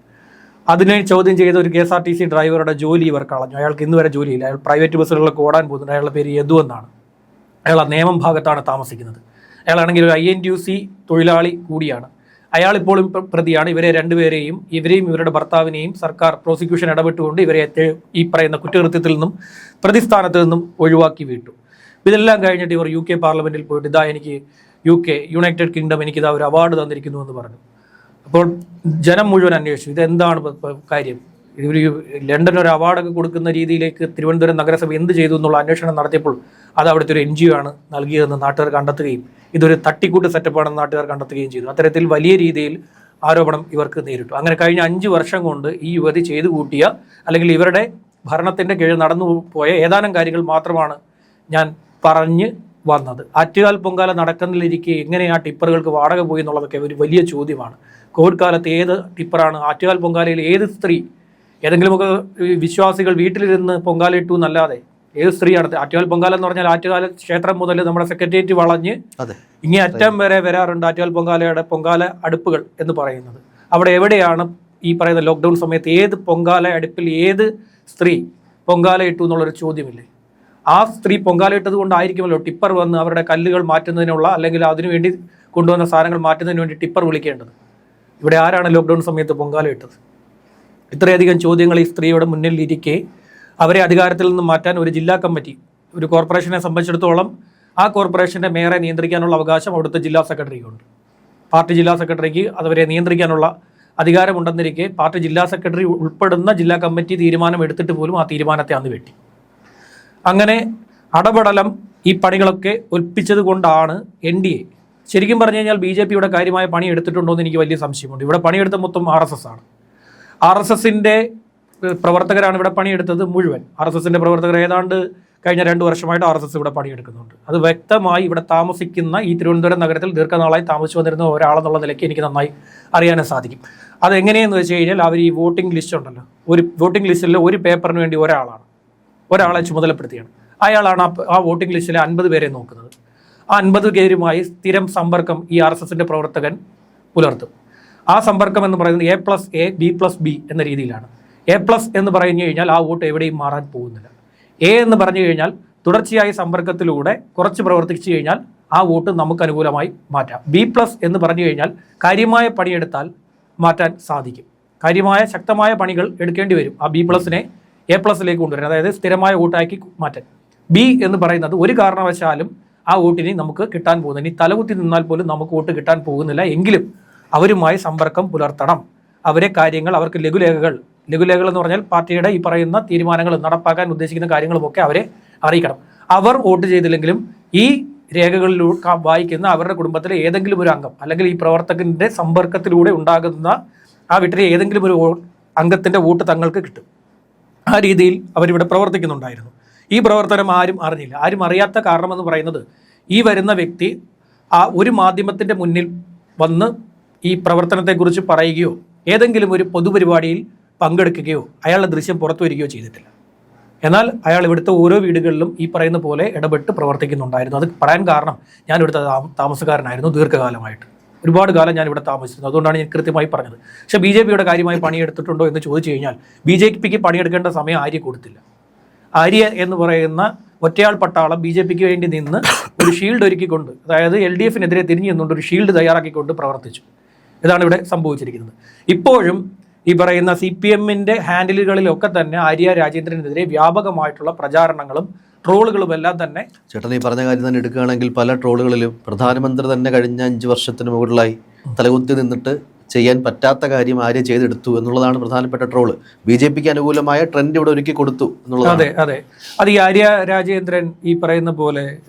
അതിനെ ചോദ്യം ചെയ്ത ഒരു KSRTC ഡ്രൈവറുടെ ജോലി ഇവർ കളഞ്ഞു. അയാൾക്ക് ഇന്ന് വരെ ജോലിയില്ല. അയാൾ പ്രൈവറ്റ് ബസ്സുകളിലൊക്കെ ഓടാൻ പോകുന്നുണ്ട്. അയാളുടെ പേര് യദു എന്നാണ്. അയാൾ നേമം ഭാഗത്താണ് താമസിക്കുന്നത്. അയാളാണെങ്കിൽ ഒരു INTUC തൊഴിലാളി കൂടിയാണ്. അയാളിപ്പോഴും പ്രതിയാണ്. ഇവരെയും ഇവരുടെ ഭർത്താവിനെയും സർക്കാർ പ്രോസിക്യൂഷൻ ഇടപെട്ടുകൊണ്ട് ഇവരെ ഈ പറയുന്ന കുറ്റകൃത്യത്തിൽ നിന്നും പ്രതിസ്ഥാനത്ത് നിന്നും ഒഴിവാക്കി വിട്ടു. ഇതെല്ലാം കഴിഞ്ഞിട്ട് ഇവർ UK പാർലമെന്റിൽ പോയിട്ട് ഇതാ എനിക്ക് യുണൈറ്റഡ് കിങ്ഡം എനിക്കിതാ ഒരു അവാർഡ് തന്നിരിക്കുന്നു എന്ന് പറഞ്ഞു. അപ്പോൾ ജനം മുഴുവൻ അന്വേഷിച്ചു ഇതെന്താണ് കാര്യം. ഒരു ലണ്ടൻ ഒരു അവാർഡൊക്കെ കൊടുക്കുന്ന രീതിയിലേക്ക് തിരുവനന്തപുരം നഗരസഭ എന്ത് ചെയ്തു എന്നുള്ള അന്വേഷണം നടത്തിയപ്പോൾ അത് അവിടുത്തെ ഒരു NGO ആണ് നൽകിയതെന്ന് നാട്ടുകാർ കണ്ടെത്തുകയും ഇതൊരു തട്ടിക്കൂട്ട് സെറ്റപ്പാണെന്ന് നാട്ടുകാർ കണ്ടെത്തുകയും ചെയ്തു. അത്തരത്തിൽ വലിയ രീതിയിൽ ആരോപണം ഇവർക്ക് നേരിട്ടു. അങ്ങനെ കഴിഞ്ഞ 5 വർഷം കൊണ്ട് ഈ യുവതി ചെയ്തു കൂട്ടിയ അല്ലെങ്കിൽ ഇവരുടെ ഭരണത്തിൻ്റെ കീഴിൽ നടന്നു പോയ ഏതാനും കാര്യങ്ങൾ മാത്രമാണ് ഞാൻ പറഞ്ഞ് വന്നത്. ആറ്റുകാൽ പൊങ്കാല നടക്കുന്നതിലിരിക്കെ എങ്ങനെ ആ ടിപ്പറുകൾക്ക് വാടക പോയി എന്നുള്ളതൊക്കെ ഒരു വലിയ ചോദ്യമാണ്. കോവിഡ് കാലത്ത് ഏത് ടിപ്പറാണ് ആറ്റുകാൽ പൊങ്കാലയിൽ ഏത് സ്ത്രീ ഏതെങ്കിലുമൊക്കെ വിശ്വാസികൾ വീട്ടിലിരുന്ന് പൊങ്കാല ഇട്ടു എന്നല്ലാതെ ഏത് സ്ത്രീയാണ്? ആറ്റുകാൽ പൊങ്കാല എന്ന് പറഞ്ഞാൽ ആറ്റുകാല ക്ഷേത്രം മുതൽ നമ്മുടെ സെക്രട്ടേറിയറ്റ് വളഞ്ഞ് ഇങ്ങനെ അറ്റം വരെ വരാറുണ്ട് ആറ്റുകാൽ പൊങ്കാലയുടെ പൊങ്കാല അടുപ്പുകൾ എന്ന് പറയുന്നത്. അവിടെ എവിടെയാണ് ഈ പറയുന്ന ലോക്ക്ഡൗൺ സമയത്ത് ഏത് പൊങ്കാല അടുപ്പിൽ ഏത് സ്ത്രീ പൊങ്കാല ഇട്ടു എന്നുള്ളൊരു ചോദ്യമില്ലേ? ആ സ്ത്രീ പൊങ്കാല ഇട്ടത് കൊണ്ടായിരിക്കുമല്ലോ ടിപ്പർ വന്ന് അവരുടെ കല്ലുകൾ മാറ്റുന്നതിനുള്ള അല്ലെങ്കിൽ അതിനുവേണ്ടി കൊണ്ടുവന്ന സാധനങ്ങൾ മാറ്റുന്നതിന് വേണ്ടി ടിപ്പർ വിളിക്കേണ്ടത്. ഇവിടെ ആരാണ് ലോക്ക്ഡൗൺ സമയത്ത് പൊങ്കാല ഇട്ടത്? ഇത്രയധികം ചോദ്യങ്ങൾ ഈ സ്ത്രീയുടെ മുന്നിലിരിക്കെ അവരെ അധികാരത്തിൽ നിന്ന് മാറ്റാൻ ഒരു ജില്ലാ കമ്മിറ്റി, ഒരു കോർപ്പറേഷനെ സംബന്ധിച്ചിടത്തോളം ആ കോർപ്പറേഷൻ്റെ മേയറെ നിയന്ത്രിക്കാനുള്ള അവകാശം അവിടുത്തെ ജില്ലാ സെക്രട്ടറിക്കുണ്ട്. പാർട്ടി ജില്ലാ സെക്രട്ടറിക്ക് അവരെ നിയന്ത്രിക്കാനുള്ള അധികാരമുണ്ടെന്നിരിക്കെ പാർട്ടി ജില്ലാ സെക്രട്ടറി ഉൾപ്പെടുന്ന ജില്ലാ കമ്മിറ്റി തീരുമാനം എടുത്തിട്ട് പോലും ആ തീരുമാനത്തെ അന്ന് വെട്ടി. അങ്ങനെ അടപടലം ഈ പണികളൊക്കെ ഒൽപ്പിച്ചത് കൊണ്ടാണ് NDA, ശരിക്കും പറഞ്ഞു കഴിഞ്ഞാൽ BJP ഇവിടെ കാര്യമായ പണി എടുത്തിട്ടുണ്ടോ എന്ന് എനിക്ക് വലിയ സംശയമുണ്ട്. ഇവിടെ പണിയെടുത്ത മൊത്തം RSS ആണ്. RSSന്റെ പ്രവർത്തകരാണ് ഇവിടെ പണിയെടുത്തത് മുഴുവൻ. RSSന്റെ പ്രവർത്തകർ ഏതാണ്ട് കഴിഞ്ഞ 2 വർഷമായിട്ട് RSS ഇവിടെ പണിയെടുക്കുന്നുണ്ട്. അത് വ്യക്തമായി ഇവിടെ താമസിക്കുന്ന ഈ തിരുവനന്തപുരം നഗരത്തിൽ ദീർഘനാളായി താമസിച്ചു വന്നിരുന്ന ഒരാളെന്നുള്ള നിലയ്ക്ക് എനിക്ക് നന്നായി അറിയാനും സാധിക്കും. അതെങ്ങനെയെന്ന് വെച്ച് കഴിഞ്ഞാൽ അവർ ഈ വോട്ടിംഗ് ലിസ്റ്റ് ഉണ്ടല്ലോ, ഒരു വോട്ടിംഗ് ലിസ്റ്റിൽ ഒരു പേപ്പറിന് വേണ്ടി ഒരാളെ ചുമതലപ്പെടുത്തിയാണ്. അയാളാണ് ആ വോട്ടിംഗ് ലിസ്റ്റിലെ 50 പേരെ നോക്കുന്നത്. ആ 50 പേരുമായി സ്ഥിരം സമ്പർക്കം ഈ RSSന്റെ പ്രവർത്തകൻ പുലർത്തും. ആ സമ്പർക്കം എന്ന് പറയുന്നത് A+A B+B എന്ന രീതിയിലാണ്. A+ എന്ന് പറഞ്ഞു കഴിഞ്ഞാൽ ആ വോട്ട് എവിടെയും മാറാൻ പോകുന്നില്ല. A എന്ന് പറഞ്ഞു കഴിഞ്ഞാൽ തുടർച്ചയായ സമ്പർക്കത്തിലൂടെ കുറച്ച് പ്രവർത്തിച്ചു കഴിഞ്ഞാൽ ആ വോട്ട് നമുക്ക് അനുകൂലമായി മാറ്റാം. B+ എന്ന് പറഞ്ഞു കഴിഞ്ഞാൽ കാര്യമായ പണിയെടുത്താൽ മാറ്റാൻ സാധിക്കും. കാര്യമായ ശക്തമായ പണികൾ എടുക്കേണ്ടി വരും ആ B+നെ A+ലേക്ക് കൊണ്ടുവരാൻ, അതായത് സ്ഥിരമായ വോട്ടാക്കി മാറ്റാൻ. B എന്ന് പറയുന്നത് ഒരു കാരണവശാലും ആ വോട്ടിന് നമുക്ക് കിട്ടാൻ പോകുന്നില്ല. ഇനി തലകുത്തി നിന്നാൽ പോലും നമുക്ക് വോട്ട് കിട്ടാൻ പോകുന്നില്ല. എങ്കിലും അവരുമായി സമ്പർക്കം പുലർത്തണം. അവരെ കാര്യങ്ങൾ, അവർക്ക് ലഘുലേഖകൾ എന്ന് പറഞ്ഞാൽ പാർട്ടിയുടെ ഈ പറയുന്ന തീരുമാനങ്ങൾ നടപ്പാക്കാൻ ഉദ്ദേശിക്കുന്ന കാര്യങ്ങളുമൊക്കെ അവരെ അറിയിക്കണം. അവർ വോട്ട് ചെയ്തില്ലെങ്കിലും ഈ രേഖകളിലൂടെ വായിക്കുന്ന അവരുടെ കുടുംബത്തിലെ ഏതെങ്കിലും ഒരു അംഗം അല്ലെങ്കിൽ ഈ പ്രവർത്തകന്റെ സമ്പർക്കത്തിലൂടെ ഉണ്ടാകുന്ന ആ വീട്ടിലെ ഏതെങ്കിലും ഒരു അംഗത്തിന്റെ വോട്ട് തങ്ങൾക്ക് കിട്ടും. ആ രീതിയിൽ അവരിവിടെ പ്രവർത്തിക്കുന്നുണ്ടായിരുന്നു. ഈ പ്രവർത്തനം ആരും അറിഞ്ഞില്ല. ആരും അറിയാത്ത കാരണമെന്ന് പറയുന്നത് ഈ വരുന്ന വ്യക്തി ആ ഒരു മാധ്യമത്തിൻ്റെ മുന്നിൽ വന്ന് ഈ പ്രവർത്തനത്തെക്കുറിച്ച് പറയുകയോ ഏതെങ്കിലും ഒരു പൊതുപരിപാടിയിൽ പങ്കെടുക്കുകയോ അയാളുടെ ദൃശ്യം പുറത്തു വരികയോ ചെയ്തിട്ടില്ല. എന്നാൽ അയാൾ ഇവിടുത്തെ ഓരോ വീടുകളിലും ഈ പറയുന്ന പോലെ ഇടപെട്ട് പ്രവർത്തിക്കുന്നുണ്ടായിരുന്നു. അത് പറയാൻ കാരണം ഞാൻ ഇവിടുത്തെ താമസക്കാരനായിരുന്നു ദീർഘകാലമായിട്ട്. ഒരുപാട് കാലം ഞാൻ ഇവിടെ താമസിച്ചിരുന്നു. അതുകൊണ്ടാണ് ഞാൻ കൃത്യമായി പറഞ്ഞത്. പക്ഷേ BJPയുടെ കാര്യമായി പണിയെടുത്തിട്ടുണ്ടോ എന്ന് ചോദിച്ചു കഴിഞ്ഞാൽ BJPക്ക് പണിയെടുക്കേണ്ട സമയം ആര്യ കൊടുത്തില്ല. ആര്യ എന്ന് പറയുന്ന ഒറ്റയാൾ പട്ടാളം BJPക്ക് വേണ്ടി നിന്ന് ഒരു ഷീൽഡ് ഒരുക്കിക്കൊണ്ട്, അതായത് LDFനെതിരെ തിരിഞ്ഞു നിന്നുകൊണ്ട് ഒരു ഷീൽഡ് തയ്യാറാക്കിക്കൊണ്ട് പ്രവർത്തിച്ചു. ഇതാണ് ഇവിടെ സംഭവിച്ചിരിക്കുന്നത്. ഇപ്പോഴും ഈ പറയുന്ന CPMന്റെ ഹാൻഡിലുകളിലൊക്കെ തന്നെ ആര്യ രാജേന്ദ്രനെതിരെ വ്യാപകമായിട്ടുള്ള പ്രചാരണങ്ങളും ട്രോളുകളും എല്ലാം തന്നെ. ചേട്ടൻ ഈ പറഞ്ഞ കാര്യം തന്നെ എടുക്കുകയാണെങ്കിൽ പല ട്രോളുകളിലും പ്രധാനമന്ത്രി തന്നെ കഴിഞ്ഞ 5 വർഷത്തിന് മുകളിലായി തലകുത്തി നിന്നിട്ട് ചെയ്യാൻ പറ്റാത്ത കാര്യം ആര്യ ചെയ്തെടുത്തു എന്നുള്ളതാണ് പ്രധാനപ്പെട്ട ട്രോള്. BJPക്ക് അനുകൂലമായ ട്രെൻഡ് ഇവിടെ ഒരുക്കി കൊടുത്തു എന്നുള്ളത്. അതെ അതെ, അത് ഈ ആര്യ രാജേന്ദ്രൻ ഈ പറയുന്ന പോലെ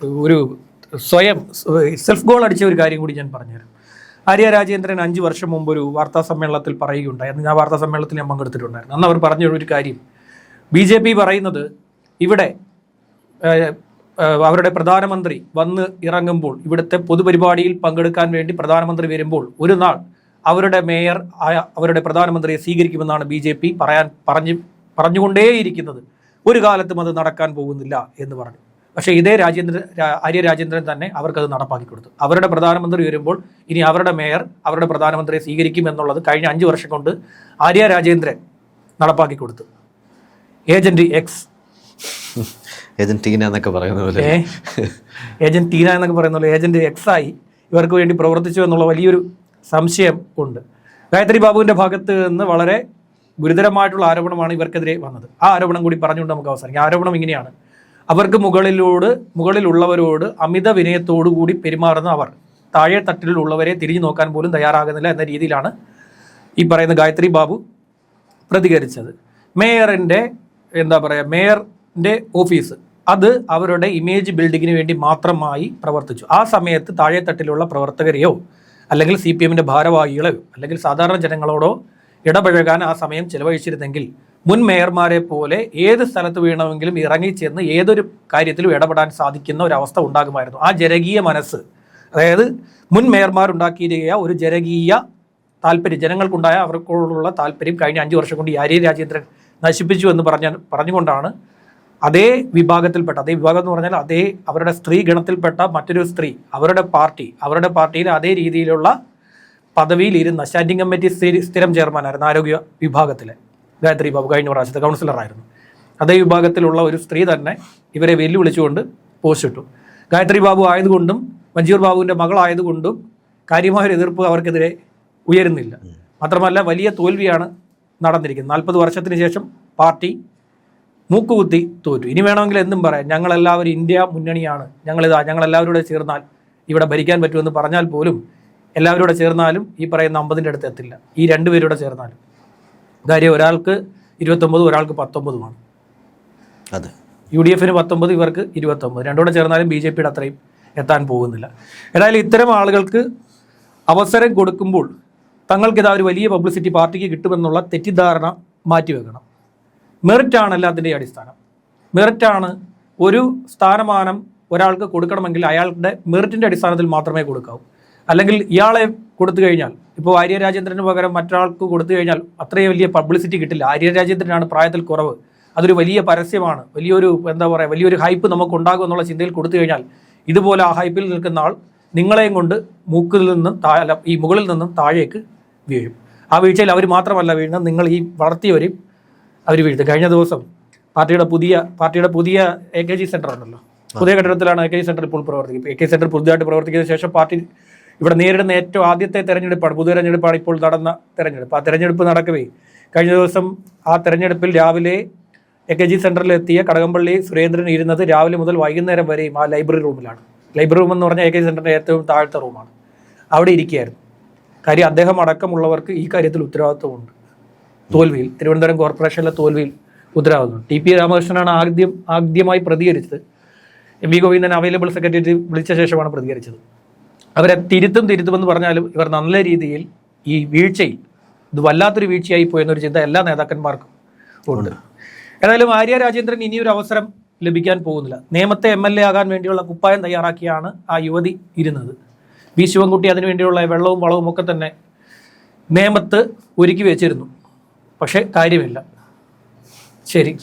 ഒരു സ്വയം സെൽഫ് ഗോൾ അടിച്ച ഒരു കാര്യം കൂടി ഞാൻ പറഞ്ഞുതരാം. ആര്യ രാജേന്ദ്രൻ 5 വർഷം മുമ്പ് ഒരു വാർത്താ സമ്മേളനത്തിൽ പറയുകയുണ്ടായിരുന്നു. ഞാൻ വാർത്താ സമ്മേളനത്തിൽ ഞാൻ പങ്കെടുത്തിട്ടുണ്ടായിരുന്നു. അന്ന് അവർ പറഞ്ഞ ഒരു കാര്യം, BJP പറയുന്നത് ഇവിടെ അവരുടെ പ്രധാനമന്ത്രി വന്ന് ഇറങ്ങുമ്പോൾ, ഇവിടുത്തെ പൊതുപരിപാടിയിൽ പങ്കെടുക്കാൻ വേണ്ടി പ്രധാനമന്ത്രി വരുമ്പോൾ ഒരു നാൾ അവരുടെ മേയർ അവരുടെ പ്രധാനമന്ത്രിയെ സ്വീകരിക്കുമെന്നാണ് BJP പറഞ്ഞുകൊണ്ടേയിരിക്കുന്നത്. ഒരു കാലത്തും അത് നടക്കാൻ പോകുന്നില്ല എന്ന് പറഞ്ഞു. പക്ഷേ ഇതേ ആര്യ രാജേന്ദ്രൻ തന്നെ അവർക്കത് നടപ്പാക്കി കൊടുത്തു. അവരുടെ പ്രധാനമന്ത്രി വരുമ്പോൾ ഇനി അവരുടെ മേയർ അവരുടെ പ്രധാനമന്ത്രിയെ സ്വീകരിക്കും എന്നുള്ളത് കഴിഞ്ഞ 5 വർഷം കൊണ്ട് ആര്യ രാജേന്ദ്രൻ നടപ്പാക്കി കൊടുത്തു. ഏജന്റ് X, ഏജന്റ് ടീന എന്നൊക്കെ പറയുന്ന പോലെ ഏജന്റ് X ആയി ഇവർക്ക് വേണ്ടി പ്രവർത്തിച്ചു എന്നുള്ള വലിയൊരു സംശയം ഉണ്ട്. ഗായത്രി ബാബുവിൻ്റെ ഭാഗത്ത് നിന്ന് വളരെ ഗുരുതരമായിട്ടുള്ള ആരോപണമാണ് ഇവർക്കെതിരെ വന്നത്. ആ ആരോപണം കൂടി പറഞ്ഞുകൊണ്ട് നമുക്ക് അവസാനിക്കാം. ആരോപണം ഇങ്ങനെയാണ്: അവർക്ക് മുകളിലുള്ളവരോട് അമിത വിനയത്തോടു കൂടി പെരുമാറുന്ന അവർ താഴെ തട്ടിലുള്ളവരെ തിരിഞ്ഞു നോക്കാൻ പോലും തയ്യാറാകുന്നില്ല എന്ന രീതിയിലാണ് ഈ പറയുന്ന ഗായത്രി ബാബു പ്രതികരിച്ചത്. മേയറിൻ്റെ ഓഫീസ് അത് അവരുടെ ഇമേജ് ബിൽഡിങ്ങിന് വേണ്ടി മാത്രമായി പ്രവർത്തിച്ചു. ആ സമയത്ത് താഴെ തട്ടിലുള്ള പ്രവർത്തകരെയോ അല്ലെങ്കിൽ CPMന്റെ ഭാരവാഹികളെയോ അല്ലെങ്കിൽ സാധാരണ ജനങ്ങളോടോ ഇടപഴകാൻ ആ സമയം ചെലവഴിച്ചിരുന്നെങ്കിൽ മുൻ മേയർമാരെ പോലെ ഏത് സ്ഥലത്ത് വീണമെങ്കിലും ഇറങ്ങിച്ചെന്ന് ഏതൊരു കാര്യത്തിലും ഇടപെടാൻ സാധിക്കുന്ന ഒരവസ്ഥ ഉണ്ടാകുമായിരുന്നു. ആ ജനകീയ മനസ്സ്, അതായത് മുൻ മേയർമാർ ഉണ്ടാക്കിയിരിക്കുക ഒരു ജനകീയ താല്പര്യം, ജനങ്ങൾക്കുണ്ടായ അവർക്കുള്ള താല്പര്യം കഴിഞ്ഞ 5 വർഷം കൊണ്ട് ആര്യ രാജേന്ദ്രൻ നശിപ്പിച്ചു എന്ന് പറഞ്ഞുകൊണ്ടാണ് അതേ വിഭാഗം എന്ന് പറഞ്ഞാൽ അതേ അവരുടെ സ്ത്രീ ഗണത്തിൽപ്പെട്ട മറ്റൊരു സ്ത്രീ അവരുടെ പാർട്ടിയിൽ അതേ രീതിയിലുള്ള പദവിയിൽ ഇരുന്ന സ്റ്റാൻഡിംഗ് കമ്മിറ്റി സ്ഥിരം ചെയർമാനായിരുന്നു ആരോഗ്യ വിഭാഗത്തിലെ ഗായത്രി ബാബു, കഴിഞ്ഞ പ്രാവശ്യത്തെ കൗൺസിലറായിരുന്നു. അതേ വിഭാഗത്തിലുള്ള ഒരു സ്ത്രീ തന്നെ ഇവരെ വെല്ലുവിളിച്ചുകൊണ്ട് പോസ്റ്റ് ഇട്ടു. ഗായത്രി ബാബു ആയതുകൊണ്ടും മഞ്ജൂർ ബാബുവിൻ്റെ മകളായതുകൊണ്ടും കാര്യമായൊരു എതിർപ്പ് അവർക്കെതിരെ ഉയരുന്നില്ല. മാത്രമല്ല വലിയ തോൽവിയാണ് നടന്നിരിക്കുന്നത്. 40 വർഷത്തിന് ശേഷം പാർട്ടി മൂക്കുകുത്തി തോറ്റു. ഇനി വേണമെങ്കിൽ എന്തും പറയാം, ഞങ്ങളെല്ലാവരും ഇന്ത്യ മുന്നണിയാണ്, ഞങ്ങളെല്ലാവരോടെ ചേർന്നാൽ ഇവിടെ ഭരിക്കാൻ പറ്റുമെന്ന് പറഞ്ഞാൽ പോലും എല്ലാവരോടെ ചേർന്നാലും ഈ പറയുന്ന 50ൻ്റെ അടുത്ത് എത്തില്ല. ഈ 2 പേരോടെ ചേർന്നാലും കാര്യം ഒരാൾക്ക് 29, ഒരാൾക്ക് 19. അതെ. UDF 19, ഇവർക്ക് 29. രണ്ടുകൂടെ ചേർന്നാലും BJP അത്രയും എത്താൻ പോകുന്നില്ല. ഏതായാലും ഇത്തരം ആളുകൾക്ക് അവസരം കൊടുക്കുമ്പോൾ തങ്ങൾക്കിതാ ഒരു വലിയ പബ്ലിസിറ്റി പാർട്ടിക്ക് കിട്ടുമെന്നുള്ള തെറ്റിദ്ധാരണ മാറ്റിവെക്കണം. മെറിറ്റാണ് എല്ലാത്തിൻ്റെയും അടിസ്ഥാനം. മെറിറ്റാണ്. ഒരു സ്ഥാനമാനം ഒരാൾക്ക് കൊടുക്കണമെങ്കിൽ അയാളുടെ മെറിറ്റിൻ്റെ അടിസ്ഥാനത്തിൽ മാത്രമേ കൊടുക്കാവൂ. അല്ലെങ്കിൽ ഇയാളെ കൊടുത്തു കഴിഞ്ഞാൽ, ഇപ്പോൾ ആര്യ രാജേന്ദ്രന് പകരം മറ്റൊരാൾക്ക് കൊടുത്തു കഴിഞ്ഞാൽ അത്രയും വലിയ പബ്ലിസിറ്റി കിട്ടില്ല. ആര്യ രാജേന്ദ്രനാണ് പ്രായത്തിൽ കുറവ്, അതൊരു വലിയ പരസ്യമാണ്, വലിയൊരു വലിയൊരു ഹൈപ്പ് നമുക്ക് ഉണ്ടാകും എന്നുള്ള ചിന്തയിൽ കൊടുത്തു കഴിഞ്ഞാൽ ഇതുപോലെ ആ ഹൈപ്പിൽ നിൽക്കുന്ന ആൾ നിങ്ങളെയും കൊണ്ട് മൂക്കിൽ നിന്നും ഈ മുകളിൽ നിന്നും താഴേക്ക് വീഴും. ആ വീഴ്ചയിൽ അവർ മാത്രമല്ല വീഴുന്നത്, നിങ്ങൾ ഈ വളർത്തിയവരെയും അവർ വീഴ്ത്തും. കഴിഞ്ഞ ദിവസം പാർട്ടിയുടെ പുതിയ AKG സെൻറ്റർ ഉണ്ടല്ലോ, പുതിയ കെട്ടിടത്തിലാണ് AKG സെൻറ്റർ ഇപ്പോൾ പ്രവർത്തിക്കുന്നത്. AKG സെൻറ്റർ പുതുതായിട്ട് പ്രവർത്തിക്കുന്ന ശേഷം പാർട്ടി ഇവിടെ നേരിടുന്ന ഏറ്റവും ആദ്യത്തെ തെരഞ്ഞെടുപ്പാണ്, പൊതു തെരഞ്ഞെടുപ്പാണ് ഇപ്പോൾ നടന്ന തെരഞ്ഞെടുപ്പ്. ആ തെരഞ്ഞെടുപ്പ് നടക്കവേ കഴിഞ്ഞ ദിവസം ആ തെരഞ്ഞെടുപ്പിൽ രാവിലെ AKG സെൻറ്ററിലെത്തിയ കടകംപള്ളി സുരേന്ദ്രൻ ഇരുന്നത് രാവിലെ മുതൽ വൈകുന്നേരം വരെയും ആ ലൈബ്രറി റൂമിലാണ്. ലൈബ്രറി റൂം എന്ന് പറഞ്ഞാൽ AKG സെൻറ്ററിൻ്റെ ഏറ്റവും താഴത്തെ റൂമാണ്. അവിടെ ഇരിക്കുകയായിരുന്നു. കാര്യം അദ്ദേഹം അടക്കമുള്ളവർക്ക് ഈ കാര്യത്തിൽ ഉത്തരവാദിത്വമുണ്ട്. തോൽവിയിൽ, തിരുവനന്തപുരം കോർപ്പറേഷനിലെ തോൽവിയിൽ ഉത്തരവാദിത്വം. TP രാമകൃഷ്ണനാണ് ആദ്യമായി പ്രതികരിച്ചത്. MV ഗോവിന്ദൻ അവൈലബിൾ സെക്രട്ടറി വിളിച്ച ശേഷമാണ് പ്രതികരിച്ചത്. അവരെ തിരുത്തുമെന്ന് പറഞ്ഞാലും ഇവർ നല്ല രീതിയിൽ ഈ വീഴ്ചയിൽ ഇത് വല്ലാത്തൊരു വീഴ്ചയായി പോയെന്നൊരു ചിന്ത എല്ലാ നേതാക്കന്മാർക്കും ഉണ്ട്. ഏതായാലും ആര്യ രാജേന്ദ്രൻ ഇനിയൊരു അവസരം ലഭിക്കാൻ പോകുന്നില്ല. നേമത്തെ MLA ആകാൻ വേണ്ടിയുള്ള കുപ്പായം തയ്യാറാക്കിയാണ് ആ യുവതി ഇരുന്നത്. വി ശിവൻകുട്ടി അതിനുവേണ്ടിയുള്ള വെള്ളവും വളവും ഒക്കെ തന്നെ നേമത്ത് ഒരുക്കി വെച്ചിരുന്നു. പക്ഷേ കാര്യമില്ല. ശരി.